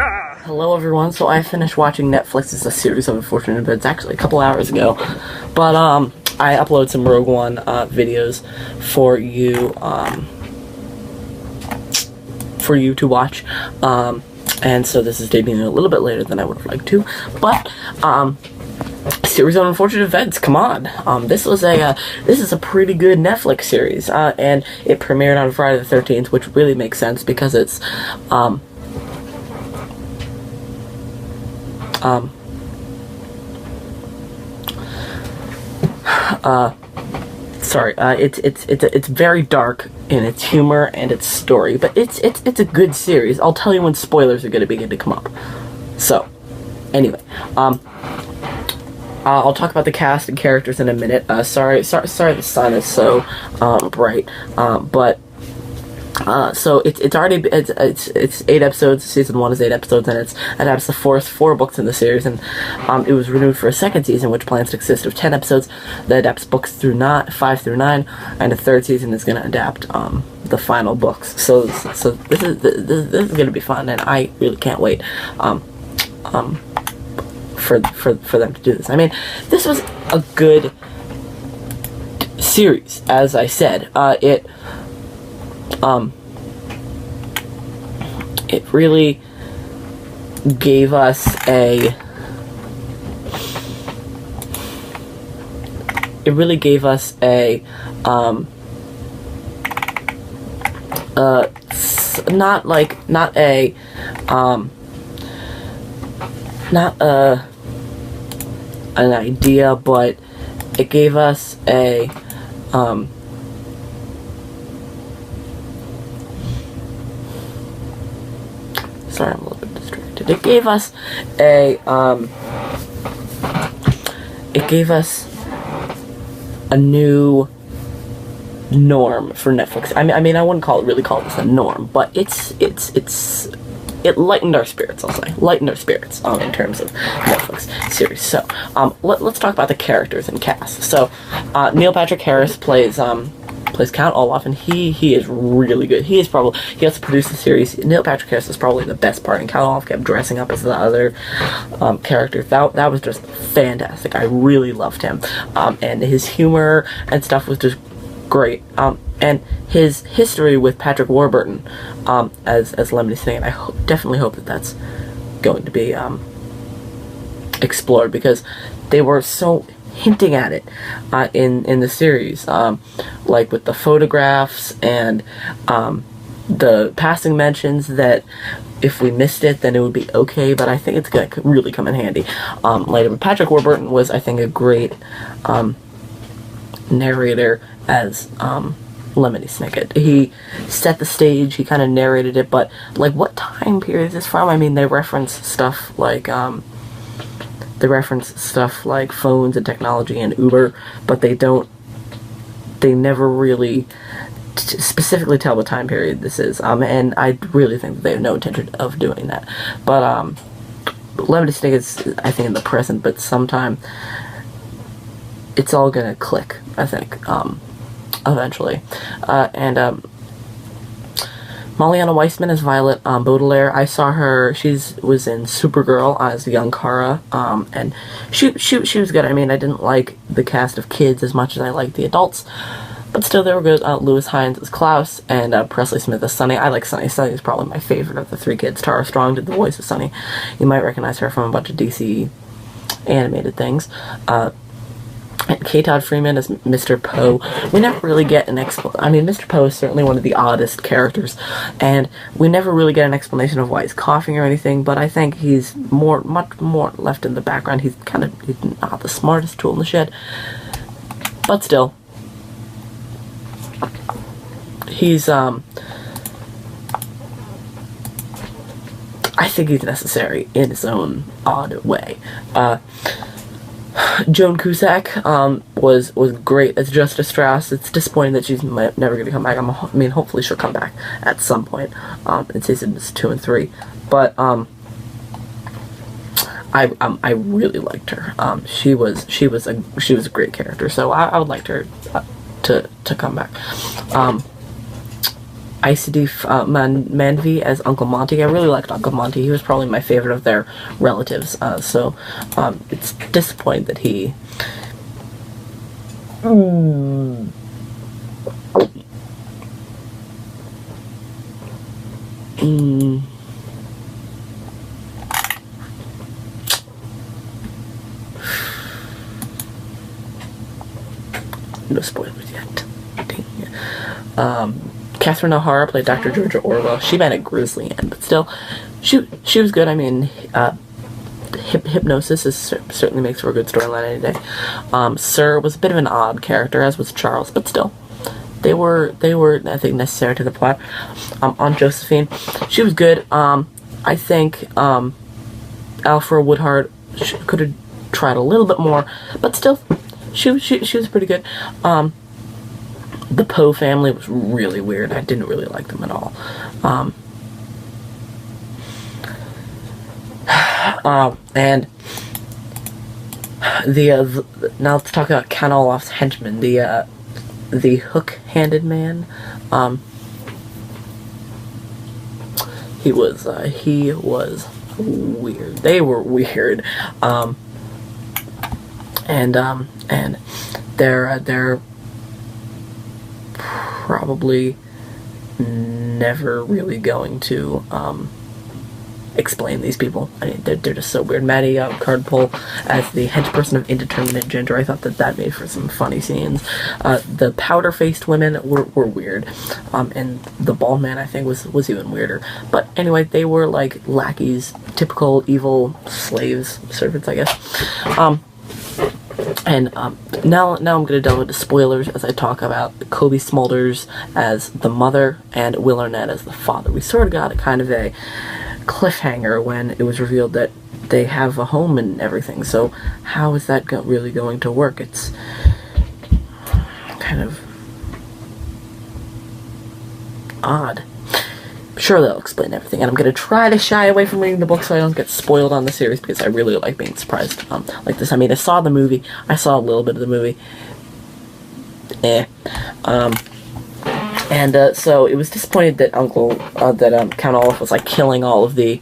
Hello everyone, so I finished watching Netflix's A Series of Unfortunate Events actually a couple hours ago, but I uploaded some Rogue One videos for you to watch, and so this is debuting a little bit later than I would have liked to, but Series of Unfortunate Events, come on. This is a pretty good Netflix series, and it premiered on Friday the 13th, which really makes sense because it's it's very dark in its humor and its story, but it's a good series. I'll tell you when spoilers are going to begin to come up. So, anyway, I'll talk about the cast and characters in a minute. Sorry the sun is so bright, so it's 8 episodes. Season 1 is 8 episodes, and it adapts the four books in the series, and it was renewed for a second season, which plans to consist of 10 episodes that adapts books 5 through 9, and the third season is going to adapt the final books. So this is going to be fun, and I really can't wait for them to do this. I mean, this was a good series, as I said. It really gave us an idea, but it gave us sorry, I'm a little bit distracted. It gave us a new norm for Netflix. I mean, I wouldn't really call this a norm, but it lightened our spirits, I'll say. Lightened our spirits in terms of Netflix series. So, let's talk about the characters and cast. So, Neil Patrick Harris plays Count Olaf, and he is really good. He also produced the series. Neil Patrick Harris is probably the best part, and Count Olaf kept dressing up as the other characters. That was just fantastic. I really loved him, and his humor and stuff was just great. And his history with Patrick Warburton as Lemony Snicket, I definitely hope that that's going to be explored, because they were so hinting at it in the series, like with the photographs and the passing mentions that if we missed it, then it would be okay, but I think it's going to really come in handy later. But Patrick Warburton was, I think, a great narrator as Lemony Snicket. He set the stage, he kind of narrated it, but like, what time period is this from? I mean, they reference stuff like phones and technology and Uber, but they never really specifically tell what time period this is, and I really think that they have no intention of doing that. But Lemony Snicket's, I think, in the present, but sometime it's all gonna click, I think, eventually. Mariana Weissman as Violet Baudelaire. I saw her. She was in Supergirl as young Kara, and she was good. I mean, I didn't like the cast of kids as much as I liked the adults, but still they were good. Lewis Hines as Klaus, and Presley Smith as Sunny. I like Sunny. Sunny is probably my favorite of the three kids. Tara Strong did the voice of Sunny. You might recognize her from a bunch of DC animated things. K. Todd Freeman as Mr. Poe. We never really get an explanation. I mean, Mr. Poe is certainly one of the oddest characters, and we never really get an explanation of why he's coughing or anything, but I think he's much more left in the background. He's not the smartest tool in the shed, but still, he's, I think he's necessary in his own odd way. Joan Cusack was great as Justice Strauss. It's disappointing that she's never going to come back. I mean, hopefully she'll come back at some point in seasons 2 and 3. But I really liked her. She was a great character. So I would like her to come back. Isidi Manvi as Uncle Monty. I really liked Uncle Monty. He was probably my favorite of their relatives. So it's disappointing that he. No spoilers yet. Catherine O'Hara played Dr. Georgia Orwell. She met a grisly end, but still, she was good. I mean, hypnosis certainly makes for a good storyline any day. Sir was a bit of an odd character, as was Charles, but still, they were I think necessary to the plot. Aunt Josephine, she was good. I think Alfred Woodard could have tried a little bit more, but still, she was pretty good. The Poe family was really weird. I didn't really like them at all. And now let's talk about Count Olaf's henchman, the hook-handed man. He was weird. They were weird. And they're probably never really going to explain these people. I mean, they're just so weird. Maddie Cardpole as the henchperson of indeterminate gender. I thought that made for some funny scenes. The powder-faced women were weird, and the bald man I think was even weirder. But anyway, they were like lackeys, typical evil slaves, servants, I guess. And now I'm going to delve into spoilers as I talk about Cobie Smulders as the mother and Will Arnett as the father. We sort of got a kind of a cliffhanger when it was revealed that they have a home and everything. So how is that really going to work? It's kind of odd. Sure, they'll explain everything, and I'm going to try to shy away from reading the book so I don't get spoiled on the series, because I really like being surprised like this. I mean, I saw the movie, I saw a little bit of the movie, and so it was disappointed that Count Olaf was like killing all of the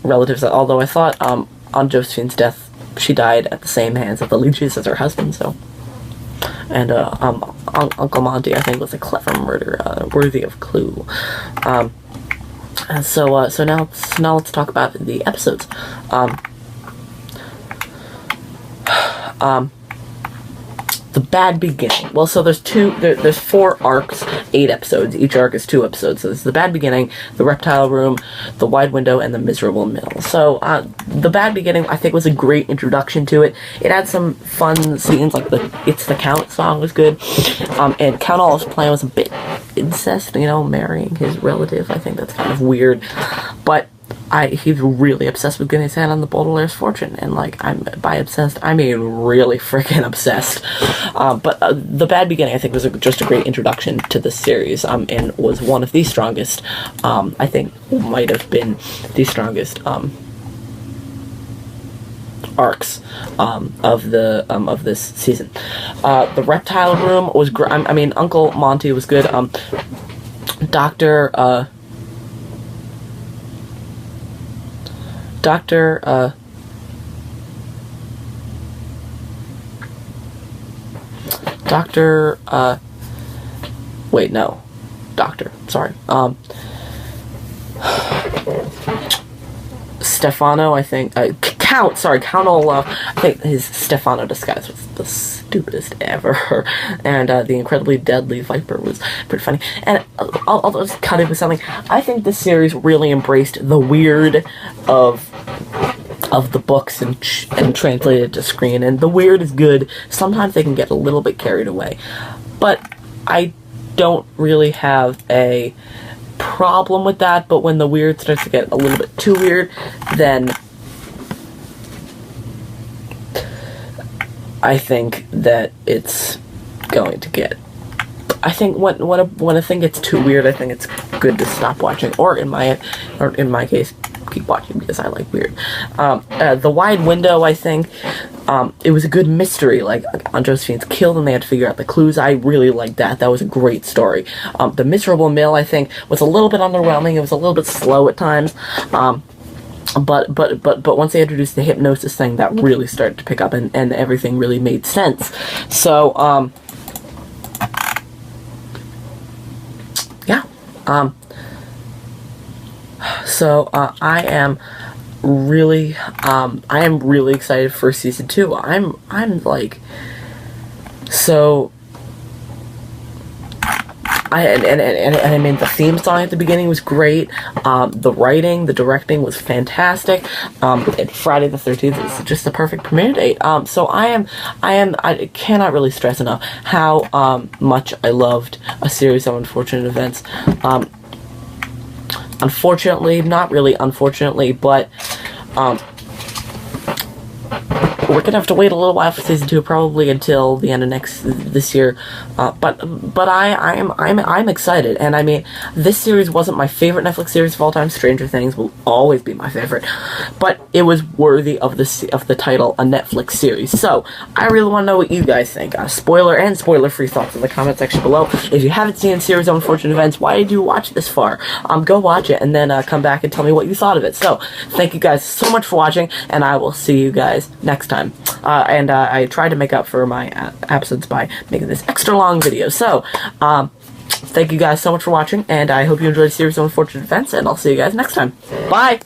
relatives, although I thought on Josephine's death she died at the same hands of the leeches as her husband. So, and Uncle Monty I think was a clever murder worthy of Clue. So now let's talk about the episodes. The Bad Beginning. Well, so there's 4 arcs, 8 episodes. Each arc is 2 episodes. So there's The Bad Beginning, The Reptile Room, The Wide Window, and The Miserable Mill. So, The Bad Beginning, I think, was a great introduction to it. It had some fun scenes, like the It's the Count song was good. And Count Olaf's plan was a bit incest, marrying his relative. I think that's kind of weird. But he's really obsessed with getting his hand on the Baudelaire's fortune, and by obsessed I mean really freaking obsessed. But The Bad Beginning I think was just a great introduction to the series, and was one of the strongest. I think might have been the strongest arcs of this season. The Reptile Room was great. I mean, Uncle Monty was good. Dr. Stefano, I think, Count Olaf, I think his Stefano disguise was the stupidest ever, and the incredibly deadly Viper was pretty funny. And I'll just cut it with something. I think this series really embraced the weird of the books and translated it to screen, and the weird is good. Sometimes they can get a little bit carried away, but I don't really have a problem with that. But when the weird starts to get a little bit too weird, then I think that it's going to get. I think when a thing gets too weird, I think it's good to stop watching, or in my case, keep watching because I like weird. The Wide Window, I think, it was a good mystery. Like, Aunt Josephine's killed and they had to figure out the clues. I really liked that. That was a great story. The Miserable Mill, I think, was a little bit underwhelming. It was a little bit slow at times. But once they introduced the hypnosis thing, that really started to pick up, and everything really made sense. So, yeah. I am really excited for season 2. I'm like, so, I mean, the theme song at the beginning was great. The writing, the directing was fantastic. And Friday the 13th is just the perfect premiere date. So I cannot really stress enough how much I loved A Series of Unfortunate Events. Unfortunately, not really unfortunately, but we're gonna have to wait a little while for season 2, probably until the end of this year. But I'm excited, and I mean, this series wasn't my favorite Netflix series of all time. Stranger Things will always be my favorite, but it was worthy of the title, a Netflix series. So I really want to know what you guys think. Spoiler and spoiler-free thoughts in the comment section below. If you haven't seen Series of Unfortunate Events, why did you watch this far? Go watch it, and then come back and tell me what you thought of it. So thank you guys so much for watching, and I will see you guys next time. I tried to make up for my absence by making this extra long video. So, thank you guys so much for watching, and I hope you enjoyed the Series of Unfortunate Events, and I'll see you guys next time. Bye!